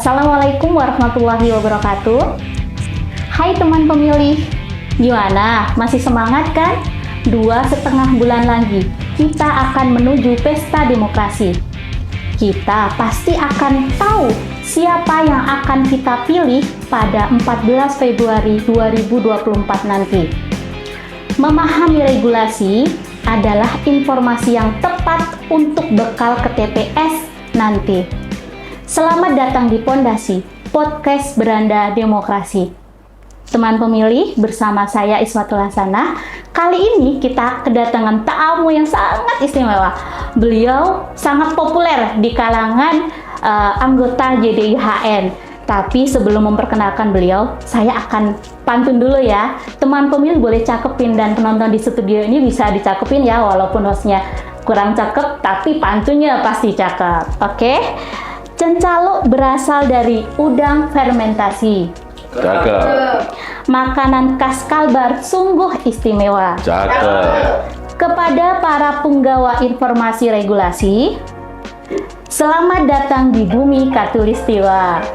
Assalamualaikum warahmatullahi wabarakatuh. Hai teman pemilih, gimana? Masih semangat kan? 2,5 bulan lagi, kita akan menuju pesta demokrasi. Kita pasti akan tahu siapa yang akan kita pilih pada 14 Februari 2024 nanti. Memahami regulasi adalah informasi yang tepat untuk bekal ke TPS nanti. Selamat datang di Pondasi Podcast Beranda Demokrasi. Teman pemilih, bersama saya Ismatul Hasanah. Kali ini kita kedatangan tamu yang sangat istimewa. Beliau sangat populer di kalangan anggota JDIHN. Tapi sebelum memperkenalkan beliau, saya akan pantun dulu ya. Teman pemilih boleh cakepin, dan penonton di studio ini bisa dicakepin ya, walaupun hostnya kurang cakep, tapi pantunnya pasti cakep. Oke? Cencalo berasal dari udang fermentasi. Cakep. Makanan khas Kalbar sungguh istimewa. Cakep. Kepada para penggawa informasi regulasi, selamat datang di bumi Katulistiwa.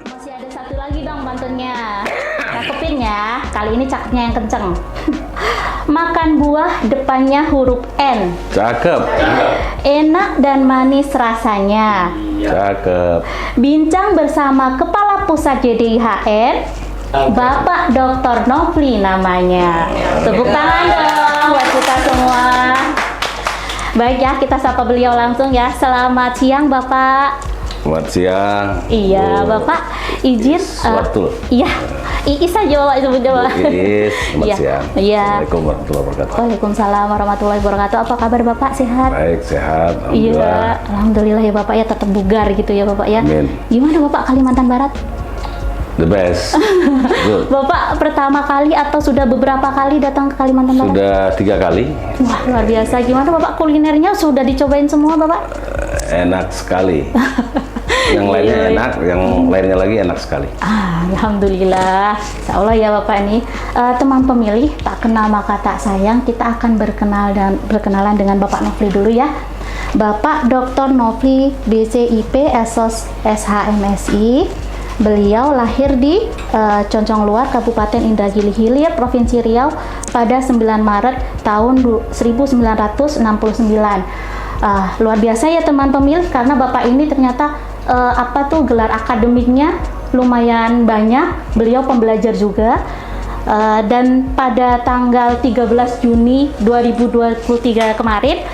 Masih ada satu lagi dong pantunnya. Cakepin ya, kali ini cakepnya yang kenceng. Makan buah depannya huruf N. Cakep. Enak dan manis rasanya. Cakep. Bincang bersama Kepala Pusat JDIHN, Bapak Dr. Nofli namanya. Tepuk tangan dong buat kita semua. Baik ya, kita sapa beliau langsung ya. Selamat siang Bapak. Selamat siang. Iya, Bapak izin. Suatu. Iya, Iis aja Bapak sebutnya Bapak. Iis, selamat Iya. siang. Iya. Assalamualaikum warahmatullahi wabarakatuh. Waalaikumsalam warahmatullahi wabarakatuh. Apa kabar Bapak? Sehat? Baik, sehat. Iya, alhamdulillah ya Bapak ya, tetap bugar gitu ya Bapak ya. Amin. Gimana Bapak Kalimantan Barat? The best. Good. Bapak pertama kali atau sudah beberapa kali datang ke Kalimantan Barat? Sudah 3 kali. Wah, luar biasa. Gimana Bapak kulinernya sudah dicobain semua Bapak? Enak sekali. Yang lainnya Iya. enak, yang lainnya lagi enak sekali. Alhamdulillah. Insya Allah ya Bapak ini. Teman pemilih, tak kenal maka tak sayang. Kita akan berkenalan dengan Bapak Nofli dulu ya. Bapak Dr. Nofli DCIP Esos SHMSI. Beliau lahir di Concong Luar, Kabupaten Indragiri Hilir, Provinsi Riau pada 9 Maret tahun 1969. Luar biasa ya teman pemilih, karena Bapak ini ternyata gelar akademiknya lumayan banyak. Beliau pembelajar juga. Dan pada tanggal 13 Juni 2023 kemarin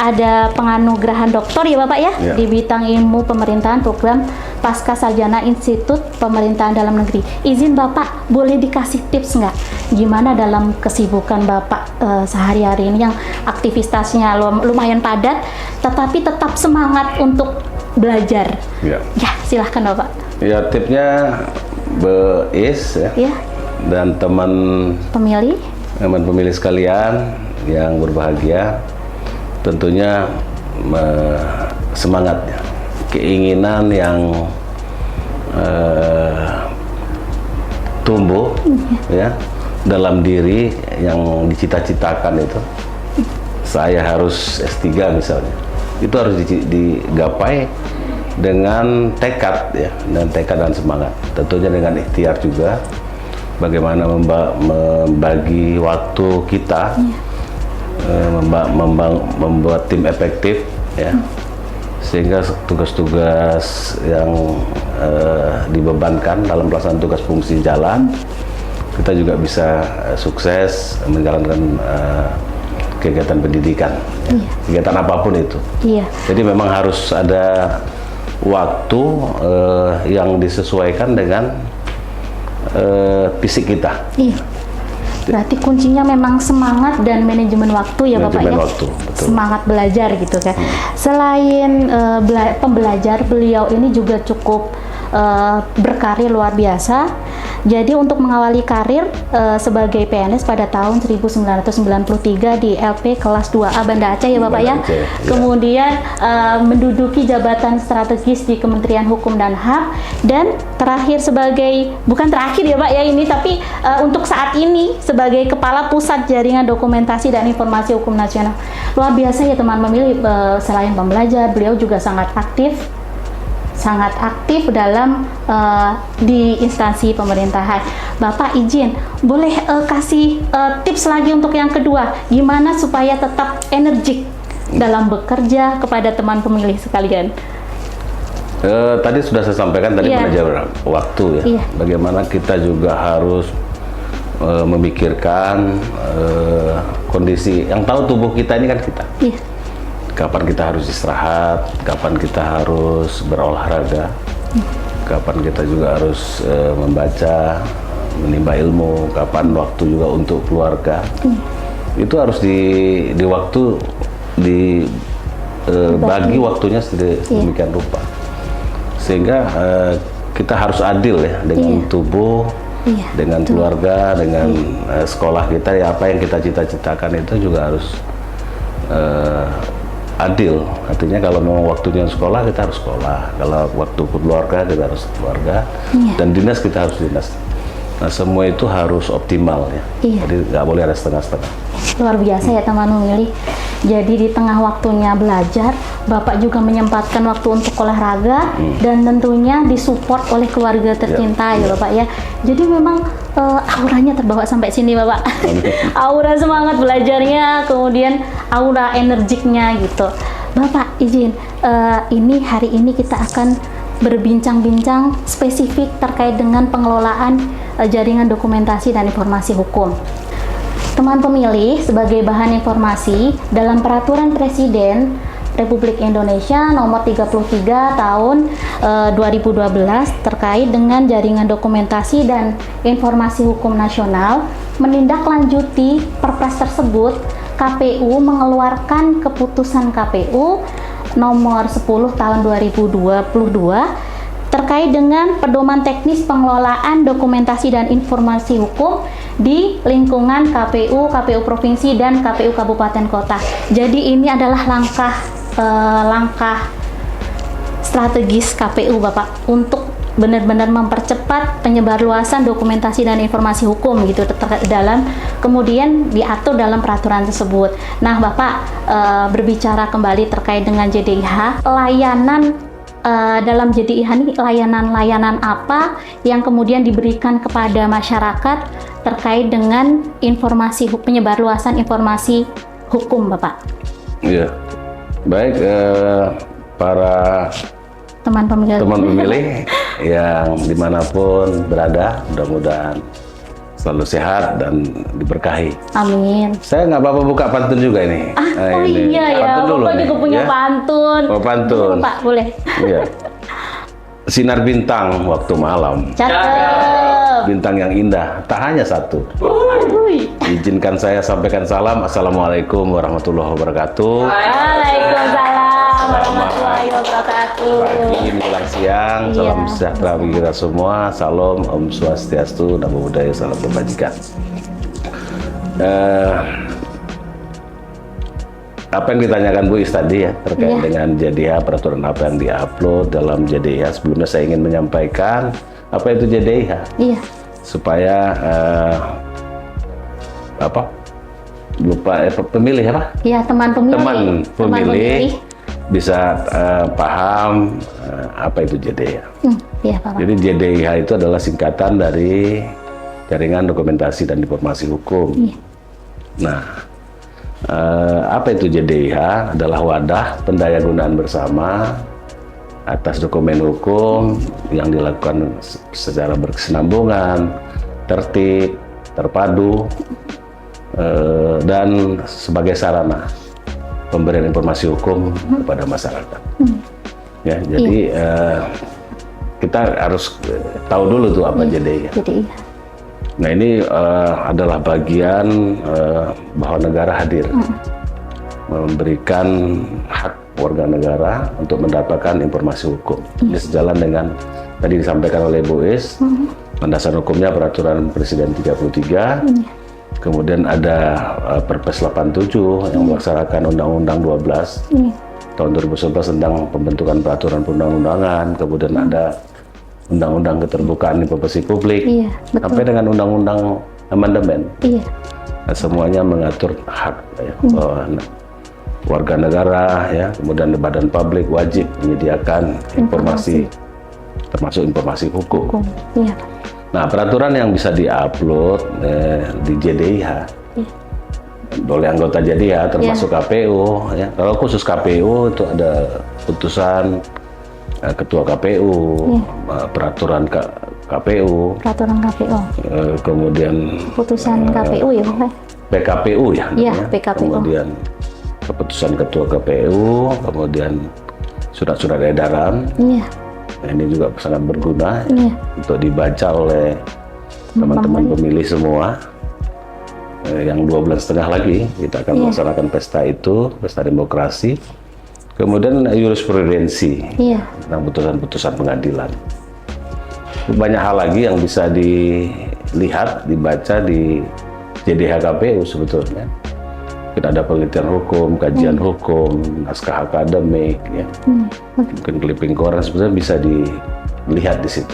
ada penganugerahan doktor ya Bapak ya, Ya. di bidang ilmu pemerintahan program Pasca Sarjana Institut Pemerintahan Dalam Negeri. Izin Bapak, boleh dikasih tips nggak gimana dalam kesibukan Bapak sehari-hari ini yang aktivitasnya lumayan padat, tetapi tetap semangat untuk belajar? Ya. Ya, silahkan Bapak. Ya, tipnya Beis ya. Ya, Dan teman pemilih. sekalian yang berbahagia, tentunya semangatnya, keinginan yang tumbuh ya dalam diri yang dicita-citakan itu. Saya harus S3 misalnya, itu harus digapai dengan tekad ya, dan tekad dan semangat. Tentunya dengan ikhtiar juga, bagaimana membagi waktu kita, membuat tim efektif ya, sehingga tugas-tugas yang dibebankan dalam pelaksanaan tugas fungsi jalan, kita juga bisa sukses menjalankan kegiatan pendidikan, ya. Kegiatan apapun itu. Iya. Jadi memang harus ada waktu yang disesuaikan dengan fisik kita. Iya. Berarti kuncinya memang semangat dan manajemen waktu ya Bapak ya. Manajemen waktu, betul. Semangat belajar gitu kan. Selain pembelajar, beliau ini juga cukup berkarir luar biasa. Jadi untuk mengawali karir sebagai PNS pada tahun 1993 di LP kelas 2A Banda Aceh ya Bapak ya. Banda Aceh, ya. Kemudian menduduki jabatan strategis di Kementerian Hukum dan HAM, dan terakhir bukan terakhir ya Pak ya ini, tapi untuk saat ini sebagai Kepala Pusat Jaringan Dokumentasi dan Informasi Hukum Nasional. Luar biasa ya teman pemilih, selain pembelajar, beliau juga sangat aktif sangat aktif dalam di instansi pemerintahan. Bapak izin, boleh kasih tips lagi untuk yang kedua, gimana supaya tetap energik dalam bekerja kepada teman pemilih sekalian? Tadi sudah saya sampaikan tadi manajemen waktu ya. Bagaimana kita juga harus memikirkan kondisi yang tahu tubuh kita ini kan kita. Kapan kita harus istirahat, kapan kita harus berolahraga, kapan kita juga harus membaca, menimba ilmu, kapan waktu juga untuk keluarga. Itu harus di waktu bagi waktunya sedemikian rupa, sehingga kita harus adil ya dengan tubuh, dengan keluarga, dengan sekolah kita ya. Apa yang kita cita-citakan itu juga harus adil. Artinya kalau mau waktunya sekolah, kita harus sekolah. Kalau waktu keluarga, kita harus keluarga. Dan dinas, kita harus dinas. Nah, semua itu harus optimal ya. Jadi nggak boleh ada setengah-setengah. Luar biasa ya teman pemilih. Jadi di tengah waktunya belajar, Bapak juga menyempatkan waktu untuk olahraga dan tentunya disupport oleh keluarga tercinta ya Bapak ya. Jadi memang auranya terbawa sampai sini Bapak. Aura semangat belajarnya, kemudian aura energiknya gitu. Bapak izin, ini hari ini kita akan berbincang-bincang spesifik terkait dengan pengelolaan jaringan dokumentasi dan informasi hukum. Teman pemilih, sebagai bahan informasi, dalam Peraturan Presiden Republik Indonesia nomor 33 tahun 2012 terkait dengan jaringan dokumentasi dan informasi hukum nasional, menindaklanjuti Perpres tersebut, KPU mengeluarkan keputusan KPU nomor 10 tahun 2022 terkait dengan pedoman teknis pengelolaan dokumentasi dan informasi hukum di lingkungan KPU, KPU Provinsi, dan KPU Kabupaten Kota. Jadi ini adalah langkah strategis KPU Bapak untuk benar-benar mempercepat penyebarluasan dokumentasi dan informasi hukum gitu dalam kemudian diatur dalam peraturan tersebut. Nah Bapak berbicara kembali terkait dengan JDIH, layanan dalam JDIH ini layanan-layanan apa yang kemudian diberikan kepada masyarakat terkait dengan informasi penyebarluasan informasi hukum Bapak? Iya, baik para teman pemilih yang dimanapun berada, mudah-mudahan selalu sehat dan diberkahi. Amin. Saya nggak apa-apa buka pantun juga ini. Ini. Iya ya, Bapak juga punya pantun. Oh, pantun. Pak, boleh. Iya. Sinar bintang waktu malam. Cakep. Bintang yang indah, tak hanya satu. Izinkan saya sampaikan salam. Assalamualaikum warahmatullahi wabarakatuh. Waalaikumsalam warahmatullahi wabarakatuh. Pagi menjelang siang, salam sejahtera bagi kita semua. Salam, Om Swastiastu, Namo Buddhaya, salam kebajikan. Apa yang ditanyakan Bu Is tadi ya terkait dengan JDIH, peraturan apa yang diupload dalam JDIH. Sebelumnya saya ingin menyampaikan apa itu JDIH. Supaya pemilih apa? Ya, teman pemilih bisa paham apa itu JDIH. Pak. Jadi JDIH itu adalah singkatan dari Jaringan Dokumentasi dan Informasi Hukum. Nah, apa itu JDIH? Adalah wadah pendayagunaan bersama atas dokumen hukum yang dilakukan secara berkesinambungan, tertib, terpadu, dan sebagai sarana pemberian informasi hukum kepada masyarakat. Ya, jadi kita harus tahu dulu tuh apa JDIH. Nah, ini adalah bagian bahwa negara hadir memberikan hak warga negara untuk mendapatkan informasi hukum. Ini sejalan dengan tadi disampaikan oleh Bu Is, landasan hukumnya Peraturan Presiden 33, kemudian ada Perpres 87 yang melaksanakan Undang-Undang 12 tahun 2011 tentang pembentukan peraturan perundang-undangan, kemudian ada Undang-Undang Keterbukaan Informasi Publik, sampai dengan Undang-Undang Amandemen. Nah, semuanya mengatur hak ya, bahwa warga negara ya, kemudian badan publik wajib menyediakan informasi termasuk informasi hukum. Hukum. Iya. Nah, peraturan yang bisa diupload di JDIH oleh anggota JDIH termasuk KPU. Ya. Kalau khusus KPU itu ada putusan Ketua KPU, peraturan KPU, kemudian putusan KPU ya Pak? PKPU ya, Iya, PKPU. kemudian keputusan Ketua KPU, kemudian surat-surat edaran. Iya. Nah, ini juga sangat berguna untuk dibaca oleh teman-teman pemilih semua. Yang 2 bulan setengah lagi kita akan melaksanakan pesta itu, pesta demokrasi. Kemudian jurisprudensi tentang putusan-putusan pengadilan. Banyak hal lagi yang bisa dilihat, dibaca di JDIH KPU sebetulnya. Kita ada penelitian hukum, kajian hukum, naskah akademik, ya. Mungkin clipping koran sebetulnya bisa dilihat di situ.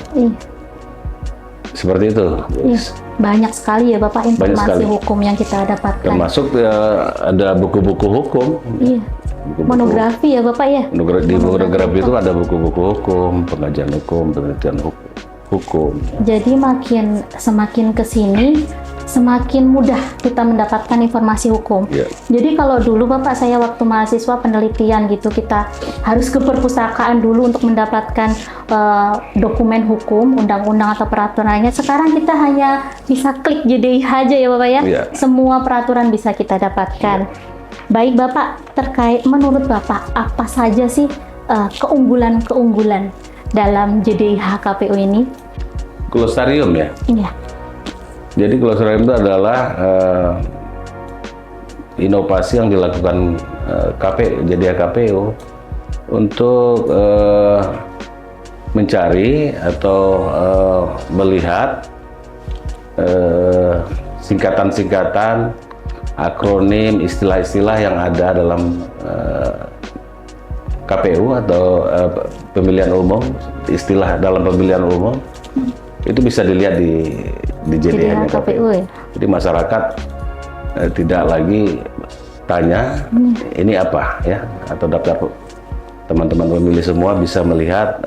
Seperti itu. Banyak sekali ya Bapak informasi hukum yang kita dapatkan. Termasuk ada buku-buku hukum. Monografi ya Bapak ya? Di monografi itu ada buku-buku hukum, pengajian hukum, penelitian hukum. Jadi semakin ke sini, semakin mudah kita mendapatkan informasi hukum. Jadi kalau dulu Bapak, saya waktu mahasiswa penelitian gitu, kita harus ke perpustakaan dulu untuk mendapatkan dokumen hukum, undang-undang atau peraturannya. Sekarang kita hanya bisa klik JDIH aja ya Bapak ya? Semua peraturan bisa kita dapatkan. Baik Bapak, menurut Bapak apa saja sih keunggulan-keunggulan dalam JDIH KPU ini? Glosarium ya? Iya. Jadi glosarium itu adalah inovasi yang dilakukan JDIH KPU untuk mencari atau melihat singkatan-singkatan, akronim, istilah-istilah yang ada dalam KPU atau pemilihan umum, istilah dalam pemilihan umum, itu bisa dilihat di JDIH KPU. Ya? Jadi masyarakat tidak lagi tanya ini apa ya, atau daftar teman-teman pemilih semua bisa melihat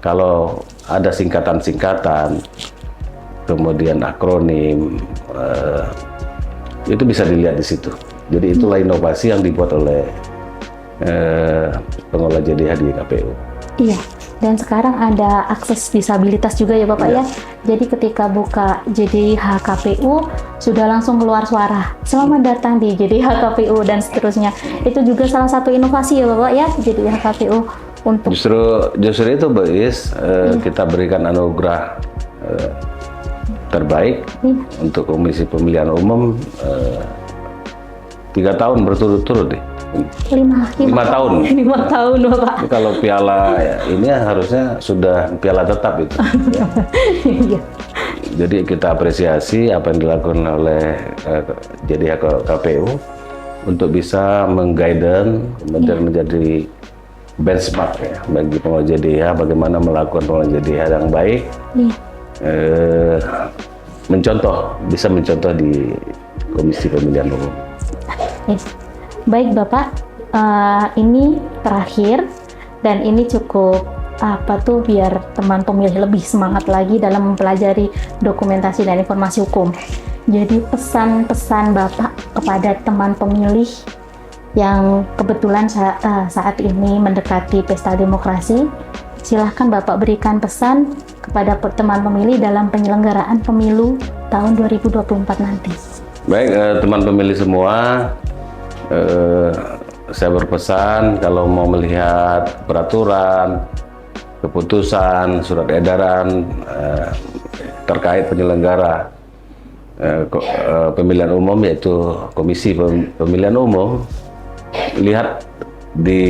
kalau ada singkatan-singkatan, kemudian akronim, itu bisa dilihat di situ. Jadi itulah inovasi yang dibuat oleh pengelola JDIH di KPU. Iya. Dan sekarang ada akses disabilitas juga ya Bapak ya. Jadi ketika buka JDIH KPU sudah langsung keluar suara. Selamat datang di JDIH KPU dan seterusnya. Itu juga salah satu inovasi ya Bapak ya, JDIH KPU untuk justru itu Mbak Is, kita berikan anugerah terbaik untuk Komisi Pemilihan Umum 3 tahun berturut-turut deh. 5 tahun. 5 tahun Bapak. Kalau piala ini harusnya sudah piala tetap itu. Jadi kita apresiasi apa yang dilakukan oleh JDIH KPU untuk bisa mengguidance, kemudian menjadi benchmark ya bagi pengelola JDIH bagaimana melakukan pengelola JDIH yang baik. Bisa mencontoh di Komisi Pemilihan Umum. Baik Bapak, ini terakhir dan ini cukup biar teman pemilih lebih semangat lagi dalam mempelajari dokumentasi dan informasi hukum. Jadi pesan-pesan Bapak kepada teman pemilih yang kebetulan saat ini mendekati pesta demokrasi, silahkan Bapak berikan pesan kepada teman pemilih dalam penyelenggaraan pemilu tahun 2024 nanti. Baik, teman pemilih semua, saya berpesan kalau mau melihat peraturan, keputusan, surat edaran terkait penyelenggara pemilihan umum, yaitu Komisi Pemilihan Umum, lihat di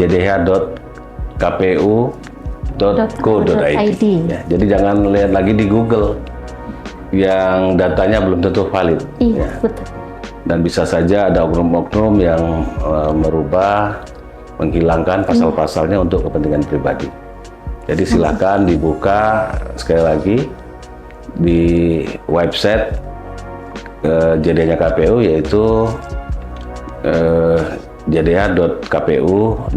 jdih.kpu.go.id. Ya, jadi jangan lihat lagi di Google yang datanya belum tentu valid. Iya, betul. Dan bisa saja ada oknum-oknum yang merubah, menghilangkan pasal-pasalnya untuk kepentingan pribadi. Jadi silakan dibuka sekali lagi di website JDIH KPU, yaitu jdh.kpu.go.id.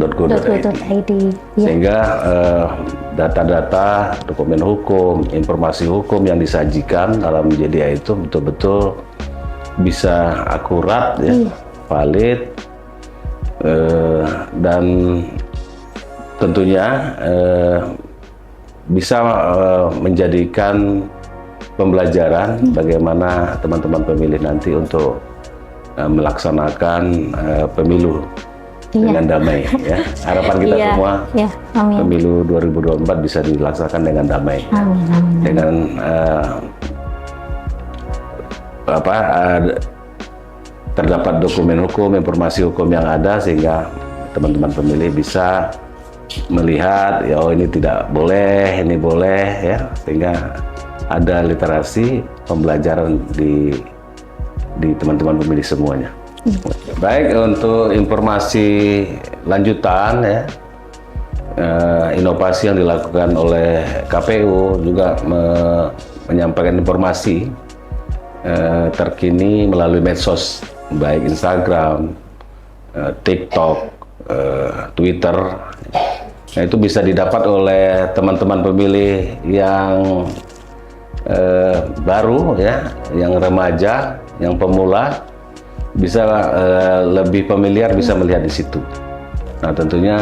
Ya. Sehingga data-data, dokumen hukum, informasi hukum yang disajikan dalam JDA itu betul-betul bisa akurat, ya, valid, dan tentunya bisa menjadikan pembelajaran bagaimana teman-teman pemilih nanti untuk melaksanakan pemilu dengan damai, ya. Harapan kita semua amin. Pemilu 2024 bisa dilaksanakan dengan damai, amin. dengan terdapat dokumen hukum, informasi hukum yang ada, sehingga teman-teman pemilih bisa melihat, ya, oh ini tidak boleh, ini boleh, ya, sehingga ada literasi pembelajaran di teman-teman pemilih semuanya. Baik, untuk informasi lanjutan, ya, inovasi yang dilakukan oleh KPU juga menyampaikan informasi terkini melalui medsos, baik Instagram, TikTok, Twitter. Nah, itu bisa didapat oleh teman-teman pemilih yang baru, ya, yang remaja, yang pemula, bisa lebih familiar, bisa melihat di situ. Nah, tentunya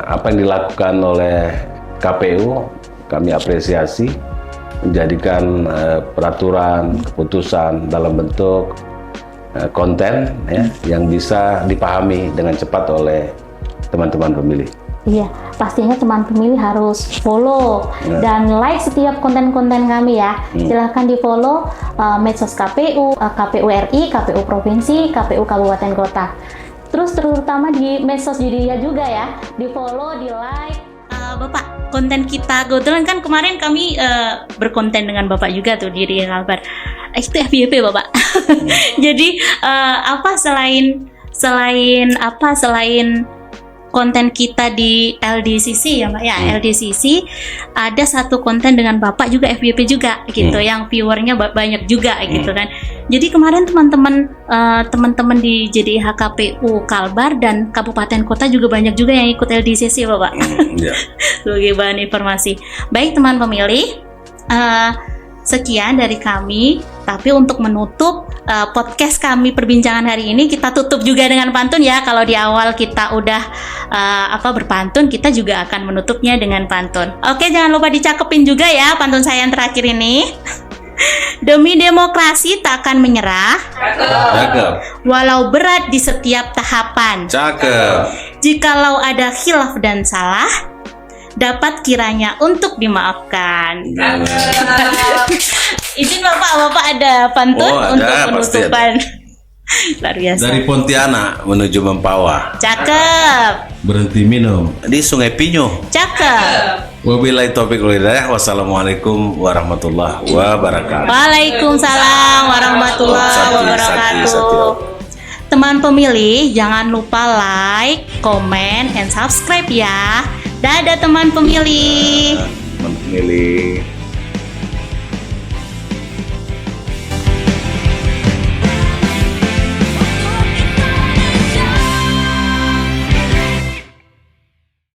apa yang dilakukan oleh KPU kami apresiasi, menjadikan peraturan, keputusan dalam bentuk konten, ya, yang bisa dipahami dengan cepat oleh teman-teman pemilih. Iya, pastinya teman pemilih harus follow dan like setiap konten-konten kami, ya. Silahkan di follow medsos KPU, KPU RI, KPU Provinsi, KPU Kabupaten Kota. Terus terutama di medsos JDIA juga, ya, di follow, di like. Bapak, konten kita kebetulan kan kemarin kami berkonten dengan Bapak juga tuh di Ria Kalbar. Itu FYP, Bapak. Jadi apa selain konten kita di LDCC, ya Mbak, ya, LDCC ada satu konten dengan Bapak juga FYP juga gitu, yang viewernya banyak juga gitu kan. Jadi kemarin teman-teman di JDIH KPU Kalbar dan Kabupaten Kota juga banyak juga yang ikut LDCC, Bapak. Sebagai bahan informasi. Baik teman pemilih, sekian dari kami. Tapi untuk menutup podcast kami perbincangan hari ini, kita tutup juga dengan pantun, ya. Kalau di awal kita udah berpantun, kita juga akan menutupnya dengan pantun. Oke, jangan lupa dicakepin juga, ya, pantun saya yang terakhir ini. Demi demokrasi tak akan menyerah. Cakep. Walau berat di setiap tahapan. Cakep. Jikalau ada khilaf dan salah, dapat kiranya untuk dimaafkan. Izin Bapak ada pantun untuk penutupan. Luar biasa. Dari Pontianak menuju Mempawah. Cakep. Berhenti minum di Sungai Pinyo. Cakep. Wabillahi taufiq wal hidayah. Wassalamualaikum warahmatullahi wabarakatuh. Waalaikumsalam warahmatullahi wabarakatuh. Teman pemilih, jangan lupa like, comment, and subscribe, ya. Dadah teman pemilih. Teman pemilih.